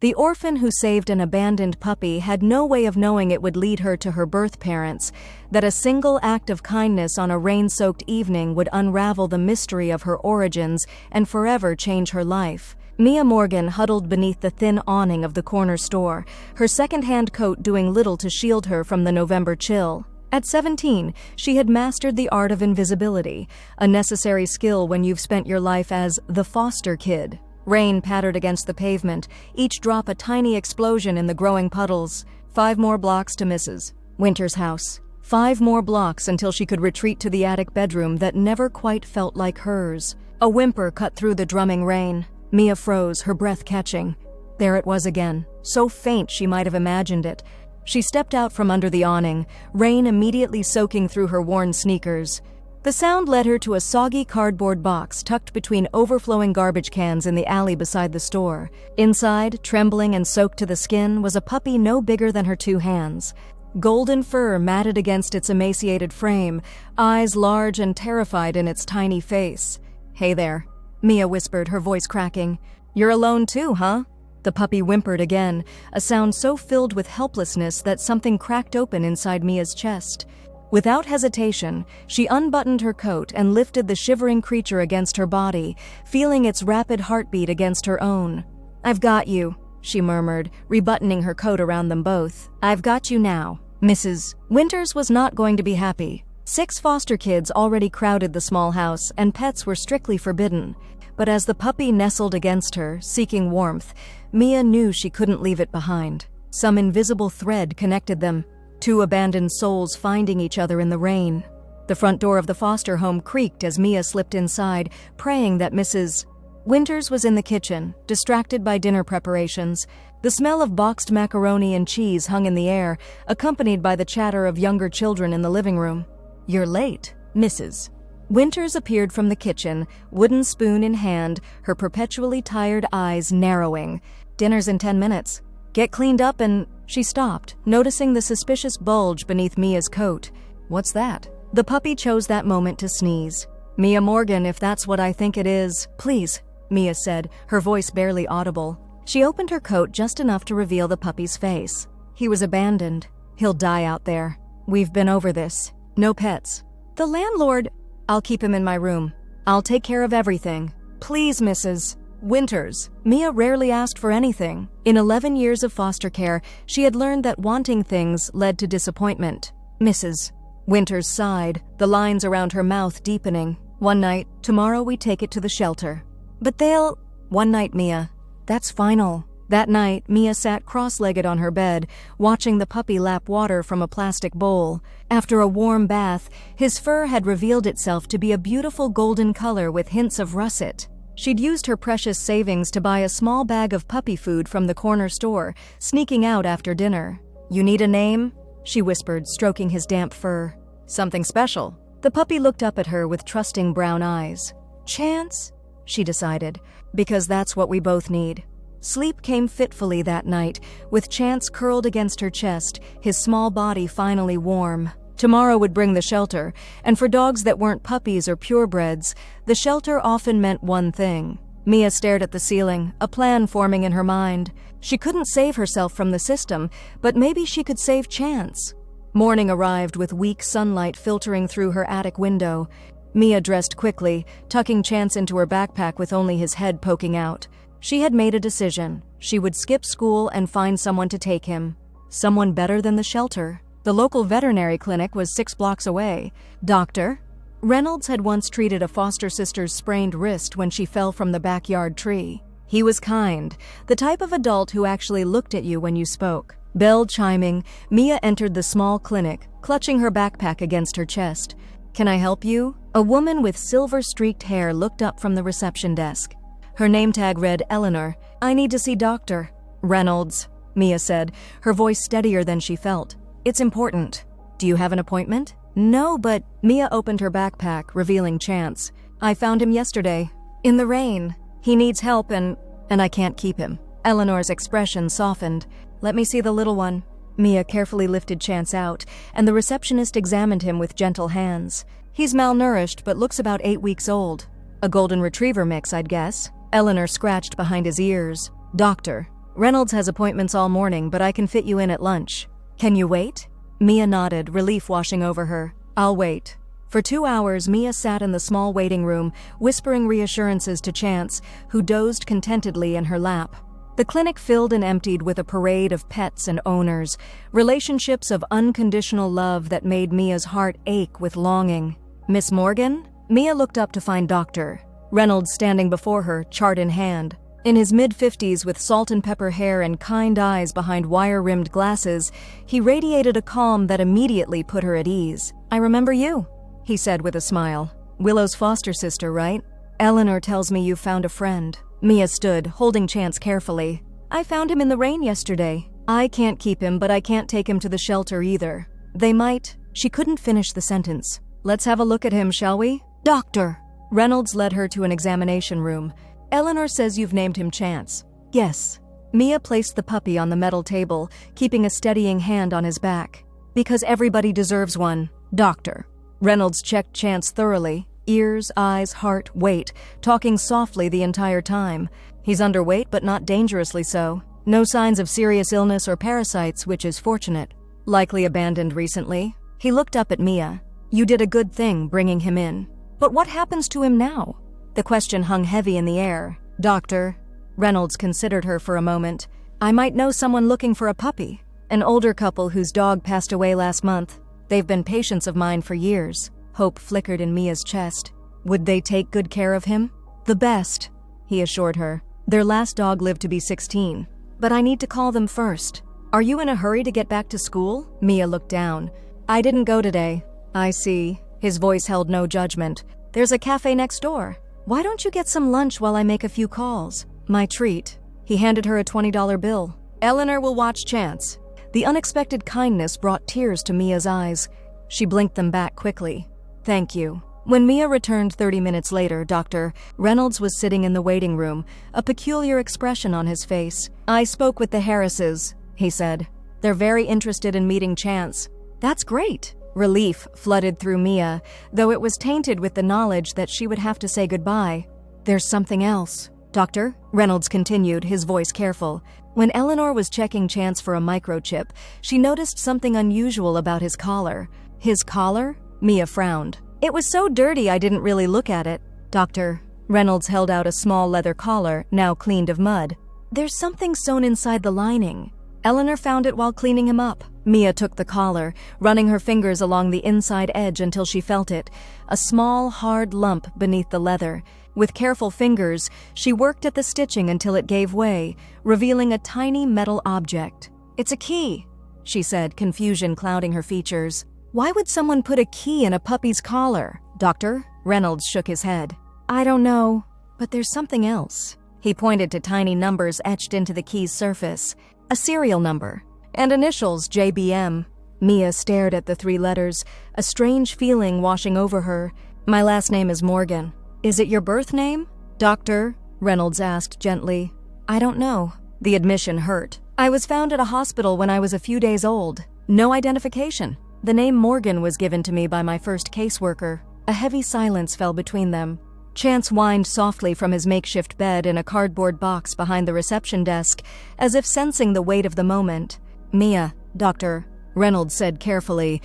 The orphan who saved an abandoned puppy had no way of knowing it would lead her to her birth parents, that a single act of kindness on a rain-soaked evening would unravel the mystery of her origins and forever change her life. Mia Morgan huddled beneath the thin awning of the corner store, her second-hand coat doing little to shield her from the November chill. At 17, she had mastered the art of invisibility, a necessary skill when you've spent your life as the foster kid. Rain pattered against the pavement, each drop a tiny explosion in the growing puddles. 5 more blocks to Mrs. Winter's house. 5 more blocks until she could retreat to the attic bedroom that never quite felt like hers. A whimper cut through the drumming rain. Mia froze, her breath catching. There it was again, so faint she might have imagined it. She stepped out from under the awning, rain immediately soaking through her worn sneakers. The sound led her to a soggy cardboard box tucked between overflowing garbage cans in the alley beside the store. Inside, trembling and soaked to the skin, was a puppy no bigger than her 2 hands. Golden fur matted against its emaciated frame, eyes large and terrified in its tiny face. "Hey there," Mia whispered, her voice cracking. "You're alone too, huh?" The puppy whimpered again, a sound so filled with helplessness that something cracked open inside Mia's chest. Without hesitation, she unbuttoned her coat and lifted the shivering creature against her body, feeling its rapid heartbeat against her own. "I've got you," she murmured, rebuttoning her coat around them both. "I've got you now." Mrs. Winters was not going to be happy. 6 foster kids already crowded the small house, and pets were strictly forbidden. But as the puppy nestled against her, seeking warmth, Mia knew she couldn't leave it behind. Some invisible thread connected them, 2 abandoned souls finding each other in the rain. The front door of the foster home creaked as Mia slipped inside, praying that Mrs. Winters was in the kitchen, distracted by dinner preparations. The smell of boxed macaroni and cheese hung in the air, accompanied by the chatter of younger children in the living room. "You're late, Mrs. Winters appeared from the kitchen, wooden spoon in hand, her perpetually tired eyes narrowing. "Dinner's in 10 minutes. Get cleaned up and—" She stopped, noticing the suspicious bulge beneath Mia's coat. "What's that?" The puppy chose that moment to sneeze. "Mia Morgan, if that's what I think it is, please," Mia said, her voice barely audible. She opened her coat just enough to reveal the puppy's face. "He was abandoned. He'll die out there. We've been over this. No pets. The landlord—" "I'll keep him in my room. I'll take care of everything. Please, Mrs. Winters." Mia rarely asked for anything. In 11 years of foster care, she had learned that wanting things led to disappointment. Mrs. Winters sighed, the lines around her mouth deepening. "One night, tomorrow we take it to the shelter." "But they'll—" "One night, Mia. That's final." That night, Mia sat cross-legged on her bed, watching the puppy lap water from a plastic bowl. After a warm bath, his fur had revealed itself to be a beautiful golden color with hints of russet. She'd used her precious savings to buy a small bag of puppy food from the corner store, sneaking out after dinner. "You need a name?" she whispered, stroking his damp fur. "Something special?" The puppy looked up at her with trusting brown eyes. "Chance?" she decided, "because that's what we both need." Sleep came fitfully that night, with Chance curled against her chest, his small body finally warm. Tomorrow would bring the shelter, and for dogs that weren't puppies or purebreds, the shelter often meant one thing. Mia stared at the ceiling, a plan forming in her mind. She couldn't save herself from the system, but maybe she could save Chance. Morning arrived with weak sunlight filtering through her attic window. Mia dressed quickly, tucking Chance into her backpack with only his head poking out. She had made a decision. She would skip school and find someone to take him. Someone better than the shelter. The local veterinary clinic was 6 blocks away. Doctor? Reynolds had once treated a foster sister's sprained wrist when she fell from the backyard tree. He was kind, the type of adult who actually looked at you when you spoke. Bell chiming, Mia entered the small clinic, clutching her backpack against her chest. "Can I help you?" A woman with silver-streaked hair looked up from the reception desk. Her name tag read Eleanor. "I need to see Dr. Reynolds," Mia said, her voice steadier than she felt. "It's important." "Do you have an appointment?" "No, but—" Mia opened her backpack, revealing Chance. "I found him yesterday. In the rain. He needs help and I can't keep him." Eleanor's expression softened. "Let me see the little one." Mia carefully lifted Chance out, and the receptionist examined him with gentle hands. "He's malnourished, but looks about 8 weeks old. A golden retriever mix, I'd guess." Eleanor scratched behind his ears. "Doctor." Reynolds has appointments all morning, but I can fit you in at lunch. Can you wait? Mia nodded, relief washing over her. I'll wait. For 2 hours, Mia sat in the small waiting room, whispering reassurances to Chance, who dozed contentedly in her lap. The clinic filled and emptied with a parade of pets and owners, relationships of unconditional love that made Mia's heart ache with longing. Miss Morgan? Mia looked up to find Dr. Reynolds standing before her, chart in hand. In his mid-50s with salt and pepper hair and kind eyes behind wire-rimmed glasses, he radiated a calm that immediately put her at ease. I remember you, he said with a smile. Willow's foster sister, right? Eleanor tells me you found a friend. Mia stood, holding Chance carefully. I found him in the rain yesterday. I can't keep him, but I can't take him to the shelter either. They might. She couldn't finish the sentence. Let's have a look at him, shall we? Doctor! Reynolds led her to an examination room. Eleanor says you've named him Chance. Yes. Mia placed the puppy on the metal table, keeping a steadying hand on his back. Because everybody deserves one, Doctor. Reynolds checked Chance thoroughly. Ears, eyes, heart, weight, talking softly the entire time. He's underweight, but not dangerously so. No signs of serious illness or parasites, which is fortunate. Likely abandoned recently. He looked up at Mia. You did a good thing bringing him in. But what happens to him now? The question hung heavy in the air. Doctor. Reynolds considered her for a moment. I might know someone looking for a puppy. An older couple whose dog passed away last month. They've been patients of mine for years. Hope flickered in Mia's chest. Would they take good care of him? The best, he assured her. Their last dog lived to be 16. But I need to call them first. Are you in a hurry to get back to school? Mia looked down. I didn't go today. I see. His voice held no judgment. There's a cafe next door. Why don't you get some lunch while I make a few calls? My treat. He handed her a $20 bill. Eleanor will watch Chance. The unexpected kindness brought tears to Mia's eyes. She blinked them back quickly. Thank you. When Mia returned 30 minutes later, Dr. Reynolds was sitting in the waiting room, a peculiar expression on his face. I spoke with the Harrises, he said. They're very interested in meeting Chance. That's great. Relief flooded through Mia, though it was tainted with the knowledge that she would have to say goodbye. There's something else. Doctor, Reynolds continued, his voice careful. When Eleanor was checking Chance for a microchip, she noticed something unusual about his collar. His collar? Mia frowned. It was so dirty I didn't really look at it. Doctor, Reynolds held out a small leather collar, now cleaned of mud. There's something sewn inside the lining. Eleanor found it while cleaning him up. Mia took the collar, running her fingers along the inside edge until she felt it, a small, hard lump beneath the leather. With careful fingers, she worked at the stitching until it gave way, revealing a tiny metal object. It's a key, she said, confusion clouding her features. Why would someone put a key in a puppy's collar? Doctor? Reynolds shook his head. I don't know, but there's something else. He pointed to tiny numbers etched into the key's surface. A serial number. And initials JBM. Mia stared at the 3 letters, a strange feeling washing over her. My last name is Morgan. Is it your birth name? Doctor? Reynolds asked gently. I don't know. The admission hurt. I was found at a hospital when I was a few days old. No identification. The name Morgan was given to me by my first caseworker. A heavy silence fell between them. Chance whined softly from his makeshift bed in a cardboard box behind the reception desk, as if sensing the weight of the moment. Mia, Doctor, Reynolds said carefully,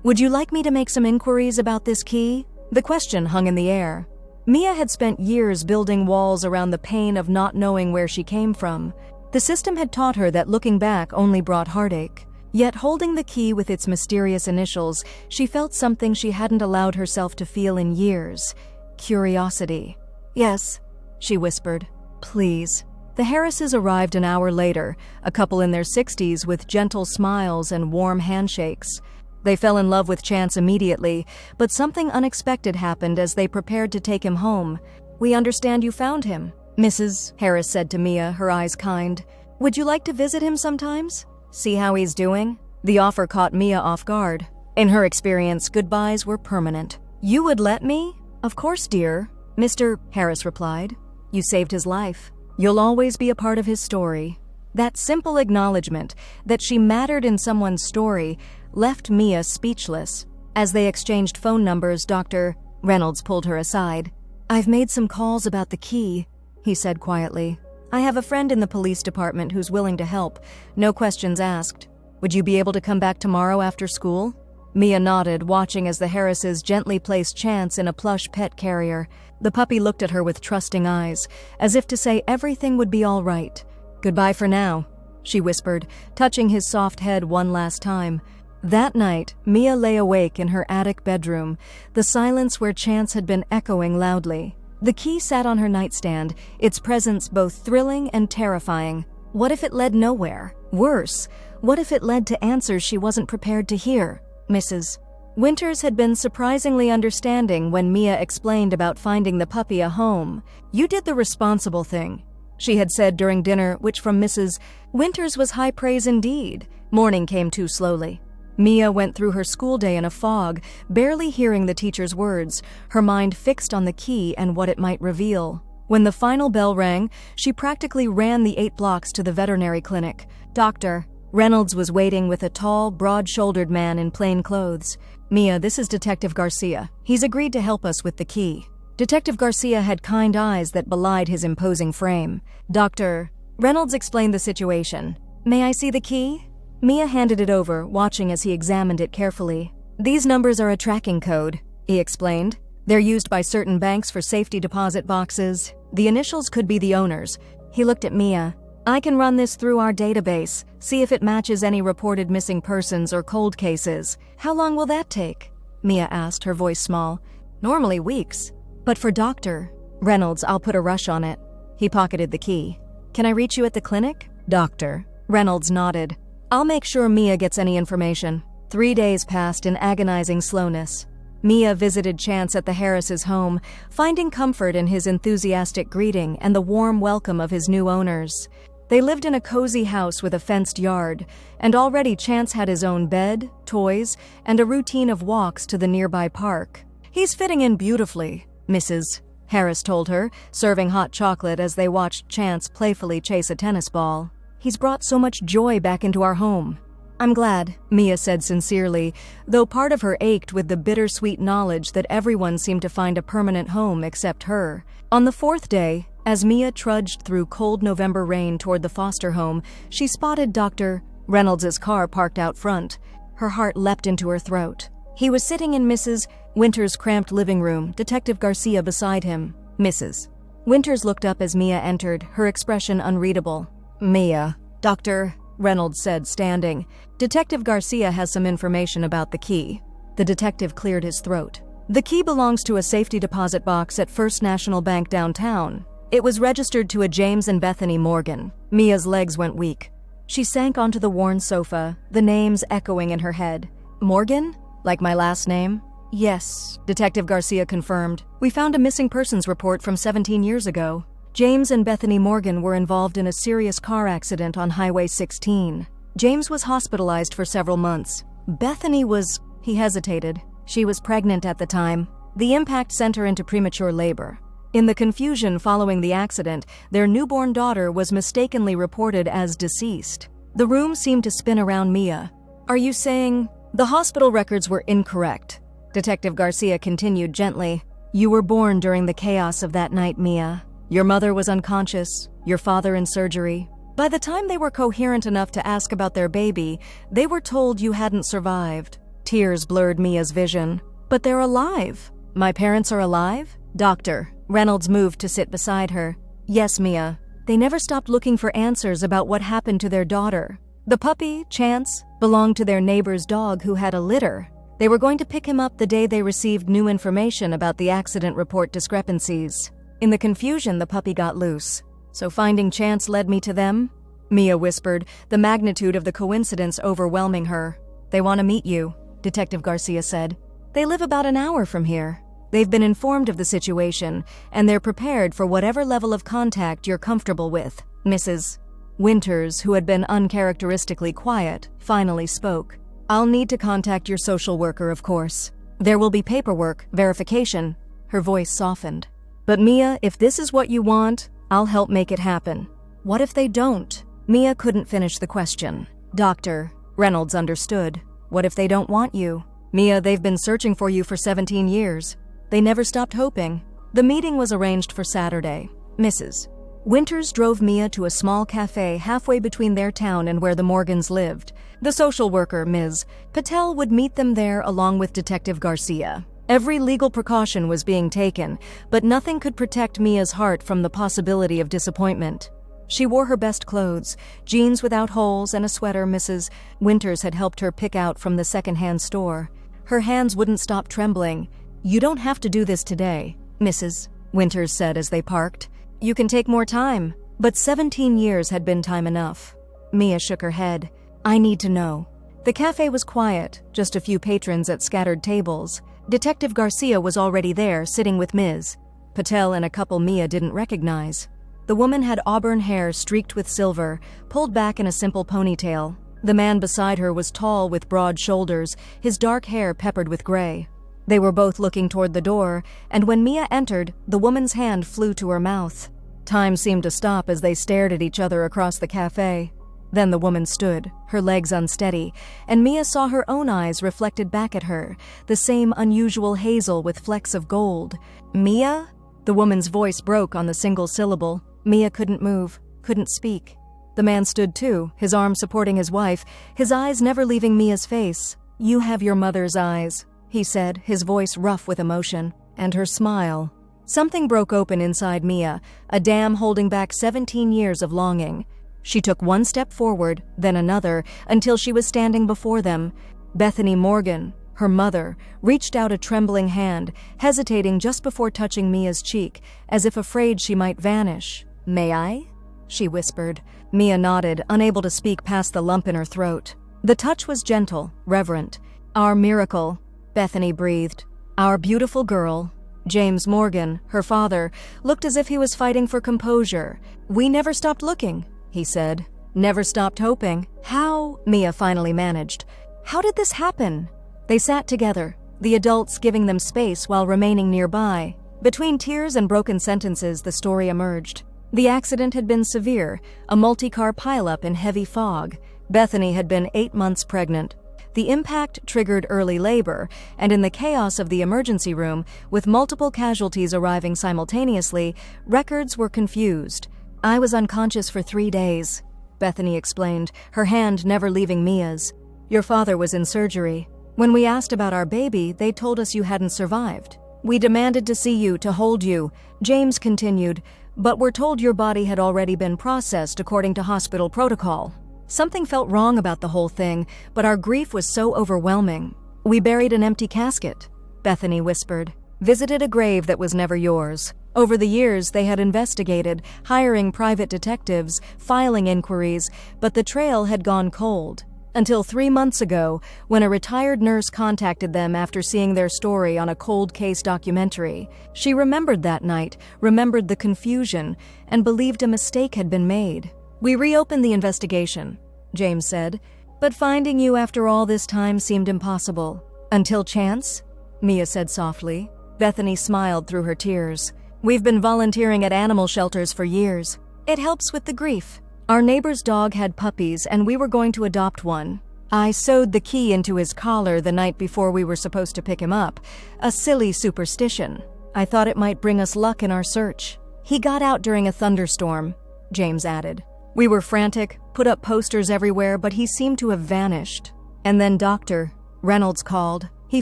would you like me to make some inquiries about this key? The question hung in the air. Mia had spent years building walls around the pain of not knowing where she came from. The system had taught her that looking back only brought heartache. Yet holding the key with its mysterious initials, she felt something she hadn't allowed herself to feel in years. Curiosity. Yes, she whispered. Please. The Harrises arrived an hour later, a couple in their 60s with gentle smiles and warm handshakes. They fell in love with Chance immediately, but something unexpected happened as they prepared to take him home. We understand you found him, Mrs. Harris said to Mia, her eyes kind. Would you like to visit him sometimes? See how he's doing? The offer caught Mia off guard. In her experience, goodbyes were permanent. You would let me? Of course, dear, Mr. Harris replied. You saved his life. You'll always be a part of his story. That simple acknowledgement that she mattered in someone's story left Mia speechless. As they exchanged phone numbers, Dr. Reynolds pulled her aside. I've made some calls about the key, he said quietly. I have a friend in the police department who's willing to help. No questions asked. Would you be able to come back tomorrow after school? Mia nodded, watching as the Harrises gently placed Chance in a plush pet carrier. The puppy looked at her with trusting eyes, as if to say everything would be all right. Goodbye for now, she whispered, touching his soft head one last time. That night, Mia lay awake in her attic bedroom, the silence where Chance had been echoing loudly. The key sat on her nightstand, its presence both thrilling and terrifying. What if it led nowhere? Worse, what if it led to answers she wasn't prepared to hear? Mrs. Winters had been surprisingly understanding when Mia explained about finding the puppy a home. You did the responsible thing, she had said during dinner, which from Mrs. Winters was high praise indeed. Morning came too slowly. Mia went through her school day in a fog, barely hearing the teacher's words, her mind fixed on the key and what it might reveal. When the final bell rang, she practically ran the 8 blocks to the veterinary clinic. Dr. Reynolds was waiting with a tall, broad-shouldered man in plain clothes. Mia, this is Detective Garcia. He's agreed to help us with the key. Detective Garcia had kind eyes that belied his imposing frame. Dr. Reynolds explained the situation. May I see the key? Mia handed it over, watching as he examined it carefully. These numbers are a tracking code, he explained. They're used by certain banks for safety deposit boxes. The initials could be the owners. He looked at Mia. I can run this through our database, see if it matches any reported missing persons or cold cases. How long will that take? Mia asked, her voice small. Normally weeks. But for Dr. Reynolds, I'll put a rush on it. He pocketed the key. Can I reach you at the clinic? Dr. Reynolds nodded. I'll make sure Mia gets any information. 3 days passed in agonizing slowness. Mia visited Chance at the Harrises' home, finding comfort in his enthusiastic greeting and the warm welcome of his new owners. They lived in a cozy house with a fenced yard, and already Chance had his own bed, toys, and a routine of walks to the nearby park. He's fitting in beautifully, Mrs. Harris told her, serving hot chocolate as they watched Chance playfully chase a tennis ball. He's brought so much joy back into our home. I'm glad, Mia said sincerely, though part of her ached with the bittersweet knowledge that everyone seemed to find a permanent home except her. On the 4th day, as Mia trudged through cold November rain toward the foster home, she spotted Dr. Reynolds' car parked out front. Her heart leapt into her throat. He was sitting in Mrs. Winters' cramped living room, Detective Garcia beside him. Mrs. Winters looked up as Mia entered, her expression unreadable. Mia, Dr. Reynolds said, standing. Detective Garcia has some information about the key. The detective cleared his throat. The key belongs to a safety deposit box at First National Bank downtown. It was registered to a James and Bethany Morgan. Mia's legs went weak. She sank onto the worn sofa, the names echoing in her head. Morgan? Like my last name? Yes, Detective Garcia confirmed. We found a missing persons report from 17 years ago. James and Bethany Morgan were involved in a serious car accident on Highway 16. James was hospitalized for several months. Bethany was... He hesitated. She was pregnant at the time. The impact sent her into premature labor. In the confusion following the accident, their newborn daughter was mistakenly reported as deceased. The room seemed to spin around Mia. Are you saying... The hospital records were incorrect. Detective Garcia continued gently. You were born during the chaos of that night, Mia. Your mother was unconscious, your father in surgery. By the time they were coherent enough to ask about their baby, they were told you hadn't survived. Tears blurred Mia's vision. But they're alive. My parents are alive? Dr. Reynolds moved to sit beside her. Yes, Mia. They never stopped looking for answers about what happened to their daughter. The puppy, Chance, belonged to their neighbor's dog who had a litter. They were going to pick him up the day they received new information about the accident report discrepancies. In the confusion, the puppy got loose. So finding Chance led me to them? Mia whispered, the magnitude of the coincidence overwhelming her. They want to meet you, Detective Garcia said. They live about an hour from here. They've been informed of the situation, and they're prepared for whatever level of contact you're comfortable with. Mrs. Winters, who had been uncharacteristically quiet, finally spoke. I'll need to contact your social worker, of course. There will be paperwork, verification. Her voice softened. But Mia, if this is what you want, I'll help make it happen. What if they don't? Mia couldn't finish the question. Dr. Reynolds understood. What if they don't want you? Mia, they've been searching for you for 17 years. They never stopped hoping. The meeting was arranged for Saturday. Mrs. Winters drove Mia to a small cafe halfway between their town and where the Morgans lived. The social worker, Ms. Patel, would meet them there along with Detective Garcia. Every legal precaution was being taken, but nothing could protect Mia's heart from the possibility of disappointment. She wore her best clothes, jeans without holes and a sweater Mrs. Winters had helped her pick out from the second-hand store. Her hands wouldn't stop trembling. "You don't have to do this today," Mrs. Winters said as they parked. "You can take more time." But 17 years had been time enough. Mia shook her head. "I need to know." The cafe was quiet, just a few patrons at scattered tables. Detective Garcia was already there, sitting with Ms. Patel and a couple Mia didn't recognize. The woman had auburn hair streaked with silver, pulled back in a simple ponytail. The man beside her was tall with broad shoulders, his dark hair peppered with gray. They were both looking toward the door, and when Mia entered, the woman's hand flew to her mouth. Time seemed to stop as they stared at each other across the cafe. Then the woman stood, her legs unsteady, and Mia saw her own eyes reflected back at her, the same unusual hazel with flecks of gold. "Mia?" The woman's voice broke on the single syllable. Mia couldn't move, couldn't speak. The man stood too, his arm supporting his wife, his eyes never leaving Mia's face. "You have your mother's eyes," he said, his voice rough with emotion, "and her smile." Something broke open inside Mia, a dam holding back 17 years of longing. She took one step forward, then another, until she was standing before them. Bethany Morgan, her mother, reached out a trembling hand, hesitating just before touching Mia's cheek, as if afraid she might vanish. "May I?" she whispered. Mia nodded, unable to speak past the lump in her throat. The touch was gentle, reverent. "Our miracle," Bethany breathed. "Our beautiful girl." James Morgan, her father, looked as if he was fighting for composure. "We never stopped looking," he said. "Never stopped hoping." "How?" Mia finally managed. "How did this happen?" They sat together, the adults giving them space while remaining nearby. Between tears and broken sentences, the story emerged. The accident had been severe, a multi-car pileup in heavy fog. Bethany had been 8 months pregnant. The impact triggered early labor, and in the chaos of the emergency room, with multiple casualties arriving simultaneously, records were confused. "I was unconscious for 3 days," Bethany explained, her hand never leaving Mia's. "Your father was in surgery. When we asked about our baby, they told us you hadn't survived. We demanded to see you, to hold you," James continued, "but we're told your body had already been processed according to hospital protocol. Something felt wrong about the whole thing, but our grief was so overwhelming. We buried an empty casket," Bethany whispered. "Visited a grave that was never yours. Over the years, they had investigated, hiring private detectives, filing inquiries, but the trail had gone cold. Until 3 months ago, when a retired nurse contacted them after seeing their story on a cold case documentary. She remembered that night, remembered the confusion, and believed a mistake had been made. We reopened the investigation," James said, "but finding you after all this time seemed impossible. Until chance?" Mia said softly. Bethany smiled through her tears. "We've been volunteering at animal shelters for years. It helps with the grief. Our neighbor's dog had puppies, and we were going to adopt one. I sewed the key into his collar the night before we were supposed to pick him up. A silly superstition. I thought it might bring us luck in our search. He got out during a thunderstorm," James added. "We were frantic, put up posters everywhere, but he seemed to have vanished. And then Dr. Reynolds called. He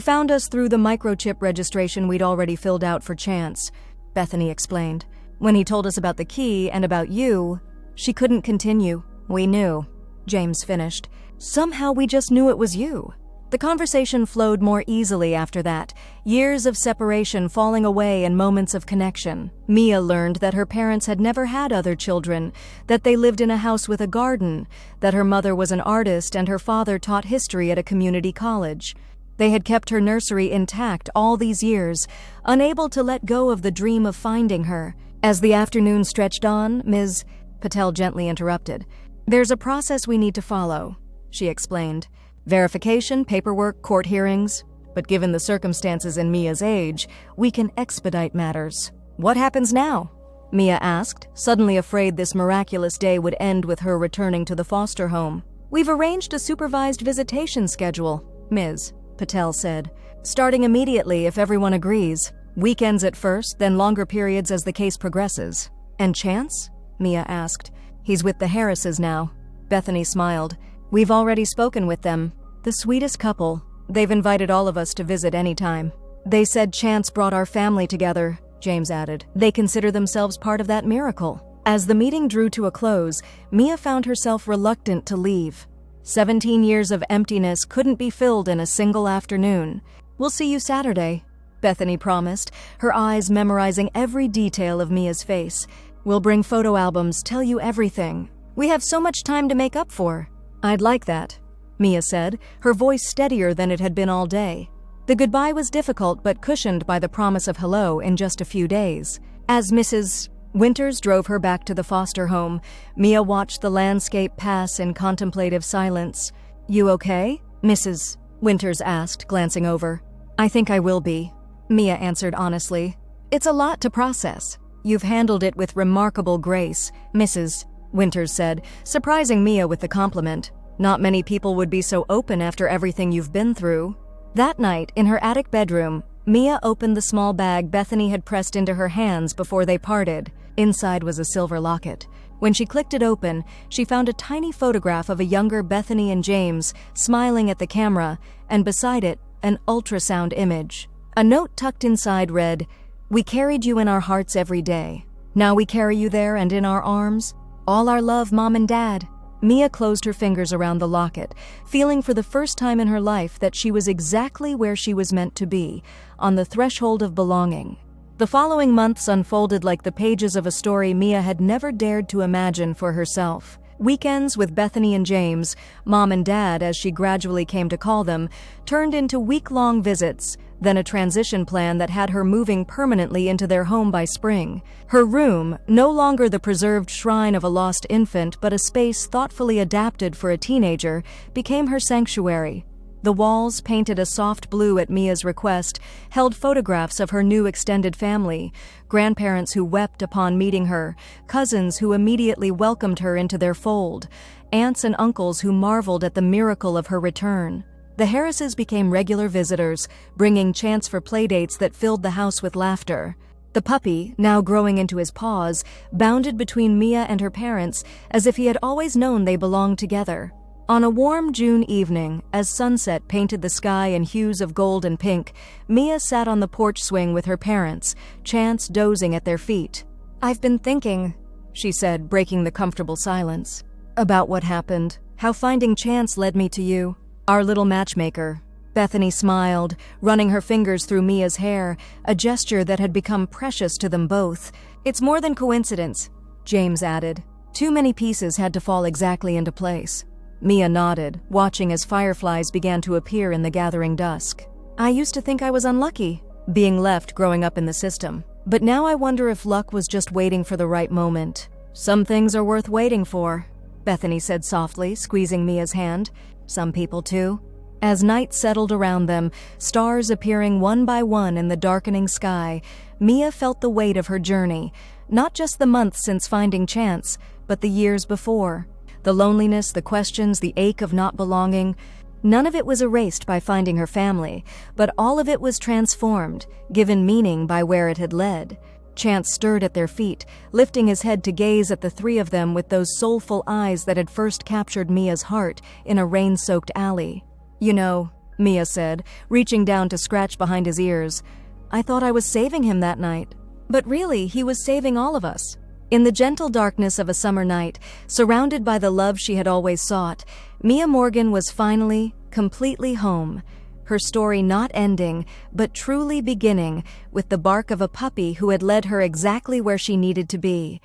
found us through the microchip registration we'd already filled out for Chance," Bethany explained. "When he told us about the key and about you..." She couldn't continue. "We knew," James finished. "Somehow we just knew it was you." The conversation flowed more easily after that, years of separation falling away in moments of connection. Mia learned that her parents had never had other children, that they lived in a house with a garden, that her mother was an artist and her father taught history at a community college. They had kept her nursery intact all these years, unable to let go of the dream of finding her. As the afternoon stretched on, Ms. Patel gently interrupted. "There's a process we need to follow," she explained. "Verification, paperwork, court hearings. But given the circumstances in Mia's age, we can expedite matters." "What happens now?" Mia asked, suddenly afraid this miraculous day would end with her returning to the foster home. "We've arranged a supervised visitation schedule," Ms. Patel said, "starting immediately if everyone agrees. Weekends at first, then longer periods as the case progresses." "And Chance?" Mia asked. "He's with the Harrises now." Bethany smiled. "We've already spoken with them. The sweetest couple. They've invited all of us to visit anytime. They said chance brought our family together," James added. "They consider themselves part of that miracle." As the meeting drew to a close, Mia found herself reluctant to leave. 17 years of emptiness couldn't be filled in a single afternoon. "We'll see you Saturday," Bethany promised, her eyes memorizing every detail of Mia's face. "We'll bring photo albums, tell you everything. We have so much time to make up for." "I'd like that," Mia said, her voice steadier than it had been all day. The goodbye was difficult but cushioned by the promise of hello in just a few days. As Mrs. Winters drove her back to the foster home, Mia watched the landscape pass in contemplative silence. "You okay?" Mrs. Winters asked, glancing over. "I think I will be," Mia answered honestly. "It's a lot to process." "You've handled it with remarkable grace," Mrs. Winters said, surprising Mia with the compliment. "Not many people would be so open after everything you've been through." That night, in her attic bedroom, Mia opened the small bag Bethany had pressed into her hands before they parted. Inside was a silver locket. When she clicked it open, she found a tiny photograph of a younger Bethany and James smiling at the camera, and beside it, an ultrasound image. A note tucked inside read, "We carried you in our hearts every day. Now we carry you there and in our arms. All our love, Mom and Dad." Mia closed her fingers around the locket, feeling for the first time in her life that she was exactly where she was meant to be, on the threshold of belonging. The following months unfolded like the pages of a story Mia had never dared to imagine for herself. Weekends with Bethany and James, Mom and Dad as she gradually came to call them, turned into week-long visits, then a transition plan that had her moving permanently into their home by spring. Her room, no longer the preserved shrine of a lost infant but a space thoughtfully adapted for a teenager, became her sanctuary. The walls, painted a soft blue at Mia's request, held photographs of her new extended family, grandparents who wept upon meeting her, cousins who immediately welcomed her into their fold, aunts and uncles who marveled at the miracle of her return. The Harrises became regular visitors, bringing chance for playdates that filled the house with laughter. The puppy, now growing into his paws, bounded between Mia and her parents as if he had always known they belonged together. On a warm June evening, as sunset painted the sky in hues of gold and pink, Mia sat on the porch swing with her parents, Chance dozing at their feet. "I've been thinking," she said, breaking the comfortable silence, "about what happened, how finding Chance led me to you, our little matchmaker." Bethany smiled, running her fingers through Mia's hair, a gesture that had become precious to them both. "It's more than coincidence," James added. "Too many pieces had to fall exactly into place." Mia nodded, watching as fireflies began to appear in the gathering dusk. "I used to think I was unlucky, being left growing up in the system. But now I wonder if luck was just waiting for the right moment." "Some things are worth waiting for," Bethany said softly, squeezing Mia's hand. "Some people too." As night settled around them, stars appearing one by one in the darkening sky, Mia felt the weight of her journey, not just the months since finding Chance, but the years before. The loneliness, the questions, the ache of not belonging. None of it was erased by finding her family, but all of it was transformed, given meaning by where it had led. Chance stirred at their feet, lifting his head to gaze at the three of them with those soulful eyes that had first captured Mia's heart in a rain-soaked alley. "You know," Mia said, reaching down to scratch behind his ears, "I thought I was saving him that night. But really, he was saving all of us." In the gentle darkness of a summer night, surrounded by the love she had always sought, Mia Morgan was finally, completely home. Her story not ending, but truly beginning, with the bark of a puppy who had led her exactly where she needed to be.